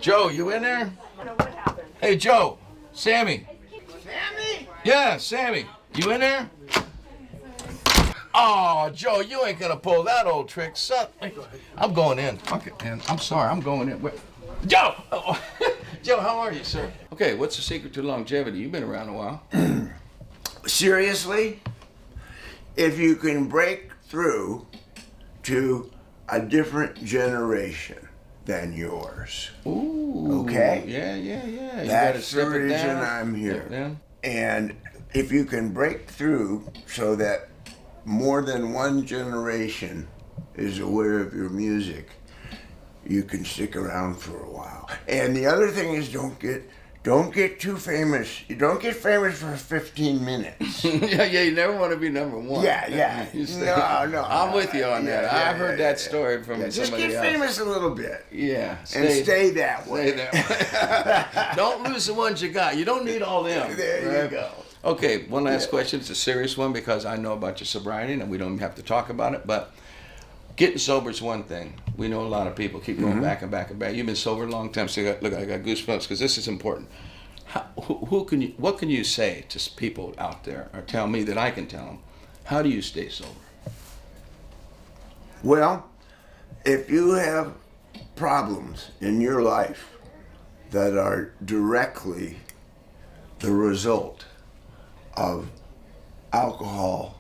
Joe, you in there? I don't know what happened. Hey, Joe. Sammy. Sammy? Yeah, Sammy. You in there? Oh, Joe, you ain't gonna pull that old trick, son. I'm going in. Fuck it, man. I'm sorry. I'm going in. Wait. Joe! Oh. Joe, how are you, sir? Okay, what's the secret to longevity? You've been around a while. Seriously? If you can break through to a different generation than yours. Ooh. Okay? Yeah. You That's gotta the step it reason down. I'm here. Yeah. And if you can break through so that more than one generation is aware of your music, you can stick around for a while. And the other thing is don't get too famous. You don't get famous for 15 minutes. yeah, you never want to be number one. Yeah. No. I'm with you on that. I've heard that story from somebody Just get else. famous a little bit. Yeah. And stay that way. Stay that way. Don't lose the ones you got. You don't need all them. There you go. Okay, one last question. It's a serious one because I know about your sobriety and we don't have to talk about it, but getting sober is one thing. We know a lot of people keep going back and back and back. You've been sober a long time, so look, I got goosebumps because this is important. What can you say to people out there, or tell me that I can tell them? How do you stay sober? Well, if you have problems in your life that are directly the result of alcohol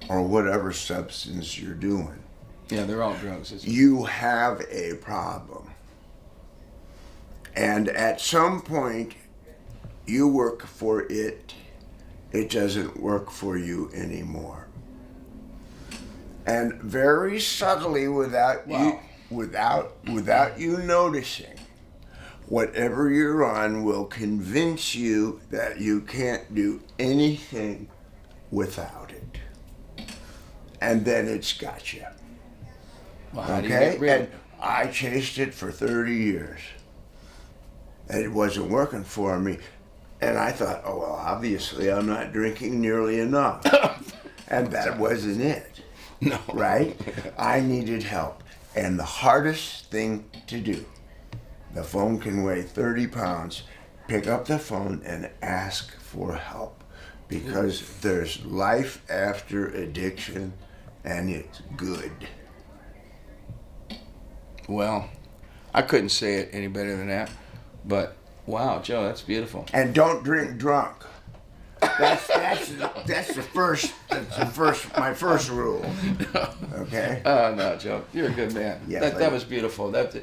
or whatever substance you're doing, Yeah, they're all drugs. Isn't it? you have a problem. And at some point, you work for it, it doesn't work for you anymore. And very subtly, without you noticing, whatever you're on will convince you that you can't do anything without it. And then it's got you. Well, how do you get rid of And I chased it for 30 years. And it wasn't working for me. And I thought, oh, well, obviously I'm not drinking nearly enough. And that wasn't it. No. Right? I needed help. And the hardest thing to do, the phone can weigh 30 pounds, pick up the phone and ask for help. Because there's life after addiction, and it's good. Well, I couldn't say it any better than that, but wow, Joe, that's beautiful. And don't drink drunk. That's my first rule. Okay. Oh no, Joe, you're a good man. Yeah, that was beautiful. That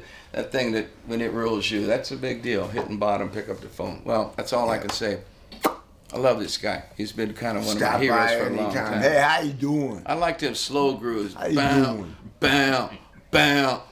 thing that when it rules you, that's a big deal. Hitting bottom, pick up the phone. Well, that's all I can say. I love this guy. He's been kind of one of my heroes for a long time. Hey, how you doing? I like them slow grooves. How you Bow, doing? bow, bow.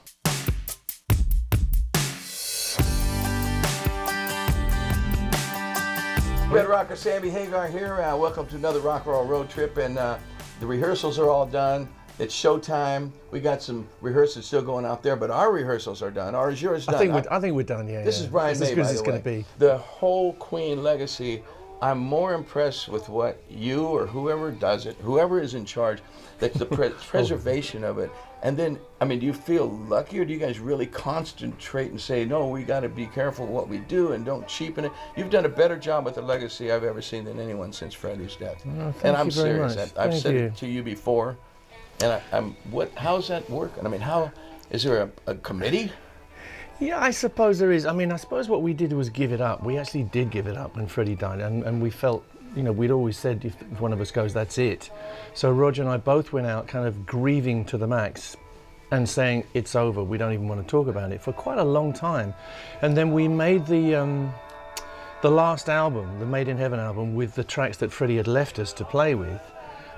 Red Rocker Sammy Hagar here. Welcome to another Rock and Roll Road Trip, and the rehearsals are all done. It's showtime. We got some rehearsals still going out there, but our rehearsals are done. Or is yours done? I think we're done. Yeah. This is Brian May, as good by as it's the going to way. be. The whole Queen legacy. I'm more impressed with what you or whoever does it, whoever is in charge, that the preservation of it. And then, I mean, do you feel lucky, or do you guys really concentrate and say, no, we got to be careful what we do and don't cheapen it? You've done a better job with the legacy I've ever seen than anyone since Freddie's death. Oh, and I'm you very serious. much. I've Thank said you. it to you before. And how's that working? I mean, is there a committee? Yeah, I suppose there is. I mean, I suppose what we did was give it up. We actually did give it up when Freddie died, and we felt, you know, we'd always said if one of us goes, that's it. So Roger and I both went out kind of grieving to the max and saying, it's over, we don't even want to talk about it, for quite a long time. And then we made the last album, the Made in Heaven album, with the tracks that Freddie had left us to play with.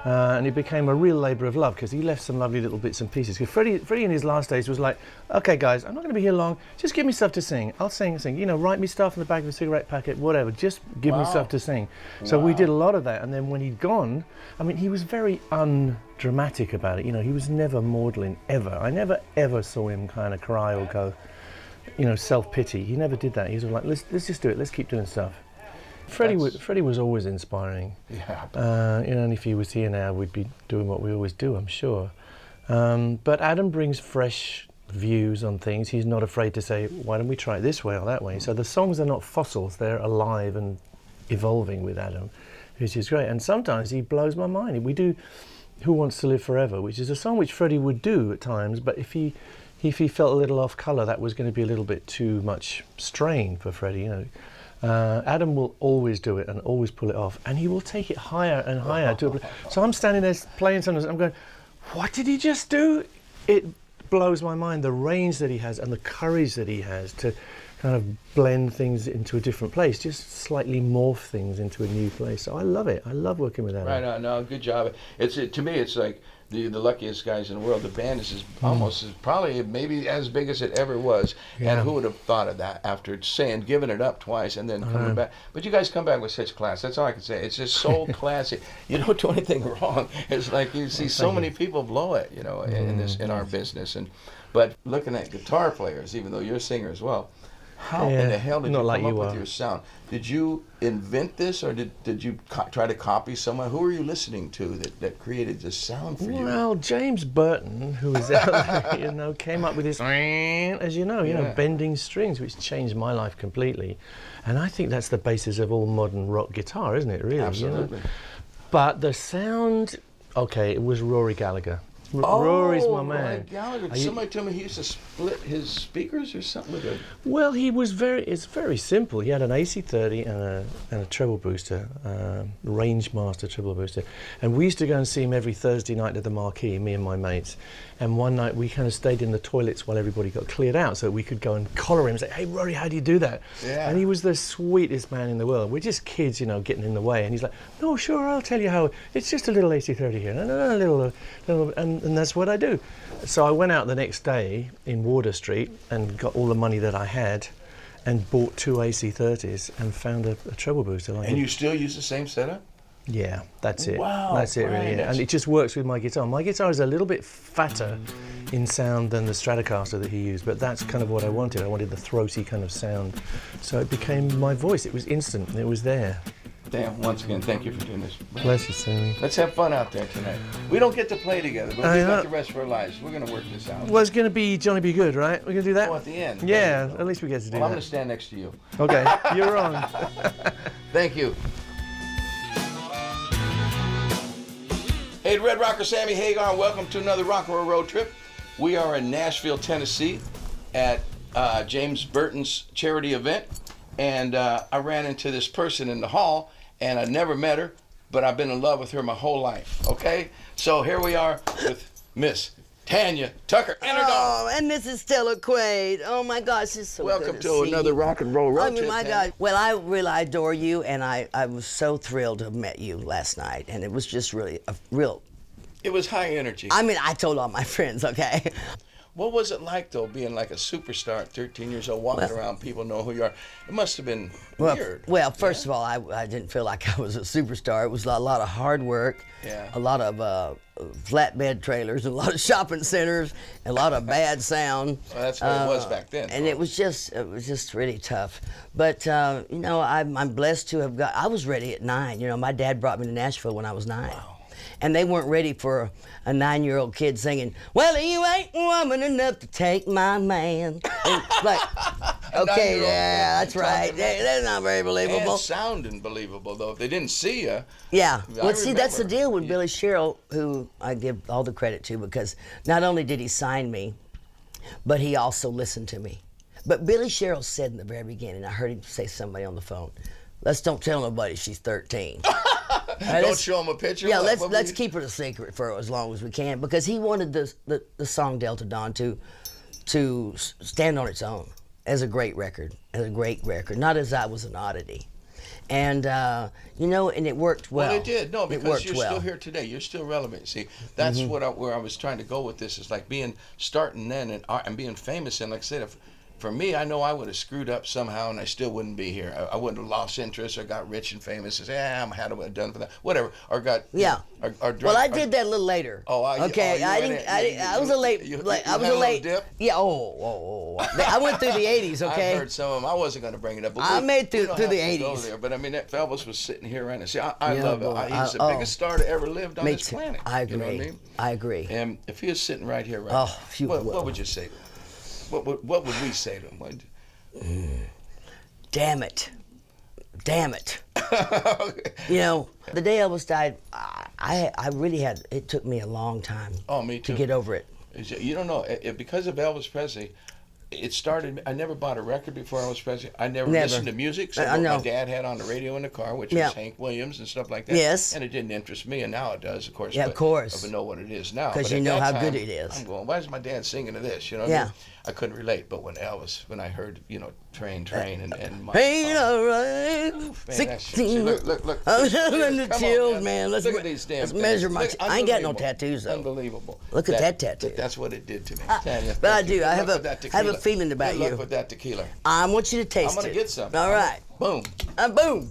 And it became a real labour of love because he left some lovely little bits and pieces. Because Freddie in his last days was like, okay guys, I'm not going to be here long, just give me stuff to sing. I'll sing, you know, write me stuff in the back of a cigarette packet, whatever, just give me stuff to sing. So we did a lot of that, and then when he'd gone, I mean, he was very undramatic about it, you know, he was never maudlin, ever. I never ever saw him kind of cry or go, you know, self-pity. He never did that. He was like, let's just do it, let's keep doing stuff. Freddie was always inspiring. Yeah. You know, and if he was here now, we'd be doing what we always do, I'm sure. But Adam brings fresh views on things. He's not afraid to say, why don't we try it this way or that way? So the songs are not fossils, they're alive and evolving with Adam, which is great. And sometimes he blows my mind. We do Who Wants to Live Forever, which is a song which Freddie would do at times, but if he felt a little off colour, that was going to be a little bit too much strain for Freddie, you know. Adam will always do it and always pull it off, and he will take it higher and higher. So I'm standing there playing sometimes, I'm going, what did he just do? It blows my mind, the range that he has and the courage that he has to kind of blend things into a different place, just slightly morph things into a new place. So I love it. I love working with Adam. Right on, no, good job. To me, it's like the luckiest guys in the world. The band is almost probably maybe as big as it ever was. Yeah. And who would have thought of that after giving it up twice and then coming back? But you guys come back with such class. That's all I can say. It's just so classy. You don't do anything wrong. It's like you see so many people blow it, you know, in our business. But looking at guitar players, even though you're a singer as well, how in the hell did you come up with your sound? Did you invent this, or did you try to copy someone? Who are you listening to that created this sound for you? Well, James Burton, who was out there, you know, came up with this, as you know, bending strings, which changed my life completely. And I think that's the basis of all modern rock guitar, isn't it, really? Absolutely. You know? But the sound, okay, it was Rory Gallagher. Rory's my man. Rory Gallagher. Somebody told me he used to split his speakers or something with it. Well, it's very simple. He had an AC30 and a treble booster, Range Master treble booster. And we used to go and see him every Thursday night at the Marquee, me and my mates. And one night we kind of stayed in the toilets while everybody got cleared out so we could go and collar him and say, hey, Rory, how do you do that? Yeah. And he was the sweetest man in the world. We're just kids, you know, getting in the way. And he's like, no, sure, I'll tell you how. It's just a little AC30 here. No, a little, and that's what I do. So I went out the next day in Wardour Street and got all the money that I had and bought 2 AC30s and found a treble booster. And you still use the same setup? Yeah, that's it. Wow, that's it, really. right. And it just works with my guitar. My guitar is a little bit fatter in sound than the Stratocaster that he used, but that's kind of what I wanted. I wanted the throaty kind of sound. So it became my voice. It was instant. It was there. Dan, once again, thank you for doing this. Bless you, Sammy. Let's have fun out there tonight. We don't get to play together, but we've got the rest of our lives. We're going to work this out. Well, it's going to be Johnny Be Good, right? We're going to do that? Oh, at the end. Yeah, at least we get to do Well, that. I'm going to stand next to you. Okay, you're on. Thank you. Hey, Red Rocker Sammy Hagar, welcome to another Rock and Roll Road Trip. We are in Nashville, Tennessee at James Burton's charity event. And I ran into this person in the hall, and I never met her, but I've been in love with her my whole life, okay? So here we are with Miss Tanya Tucker and her dog. Oh, and Mrs. Stella Quaid. Oh my gosh, it's so Welcome good to see another you. Rock and Roll Road I mean, Trip. my Tanya. God. Well, I really adore you, and I was so thrilled to have met you last night, and it was just really a real. It was high energy. I mean, I told all my friends, okay? What was it like, though, being like a superstar at 13 years old, walking around, people know who you are? It must have been weird. Well, first of all, I didn't feel like I was a superstar. It was a lot of hard work, a lot of flatbed trailers, a lot of shopping centers, a lot of bad sound. Well, that's what it was back then. And it was just really tough. But you know, I'm blessed to have got. I was ready at 9. You know, my dad brought me to Nashville when I was 9. Wow. And they weren't ready for a 9-year-old kid singing, well, you ain't woman enough to take my man. And like, okay, yeah, that's right. That's not very believable. And sounding believable, though. If they didn't see you. Yeah. I Well, see, that's the remember. deal with Billy Sherrill, who I give all the credit to, because not only did he sign me, but he also listened to me. But Billy Sherrill said in the very beginning, I heard him say to somebody on the phone, let's don't tell nobody she's 13. Right, Don't show them a picture. Yeah, What let's you- keep it a secret for as long as we can, because he wanted the song Delta Dawn to stand on its own as a great record, not as I was an oddity. And you know, and it worked well. Well, it did. No, It because worked you're well. still here today. You're still relevant. See, that's where I was trying to go with this. Is like starting then and being famous. And like I said, for me, I know I would have screwed up somehow, and I still wouldn't be here. I wouldn't have lost interest or got rich and famous. And say, I'm had what I've done for that, whatever, or got Yeah. Or Well, I did that a little later. Oh, okay. you I went didn't. in- I was a late. you like, I had was a a little late dip? Yeah. Oh. I went through the '80s. Okay. I heard some of them. I wasn't going to bring it up. But I made we through don't the have to go 80s. there. But I mean, that Elvis was sitting here right now. See, I Yeah, love boy, it. He's the oh. biggest star that ever lived on Me this too. planet. I agree. You know what I mean? I agree. And if he was sitting right here, right Oh, now, if you what will. would you say? what would we say to him? Damn it. Damn it. You know, the day Elvis died, I really had, it took me a long time Me too. to get over it. You don't know, because of Elvis Presley, it started, I never bought a record before Elvis Presley. I never listened to music, so what my dad had on the radio in the car, which was Hank Williams and stuff like that. Yes. And it didn't interest me, and now it does, of course. Yeah, of course. I know what it is now. Because But you at know that how good time, it is. I'm going, why is my dad singing to this? You know what I mean? I couldn't relate, but when I heard, Train, and my... Ain't alright. Man, 16. look. I'm Come having on, the chills, man. Let's look at these damn let's things. measure my. Look, I ain't got no unbelievable. tattoos though. Unbelievable. Look at that tattoo. That's what it did to me. But I do. I have a feeling about Good luck you. with that tequila. I want you to taste it. I'm gonna get some. All right. Boom. Boom.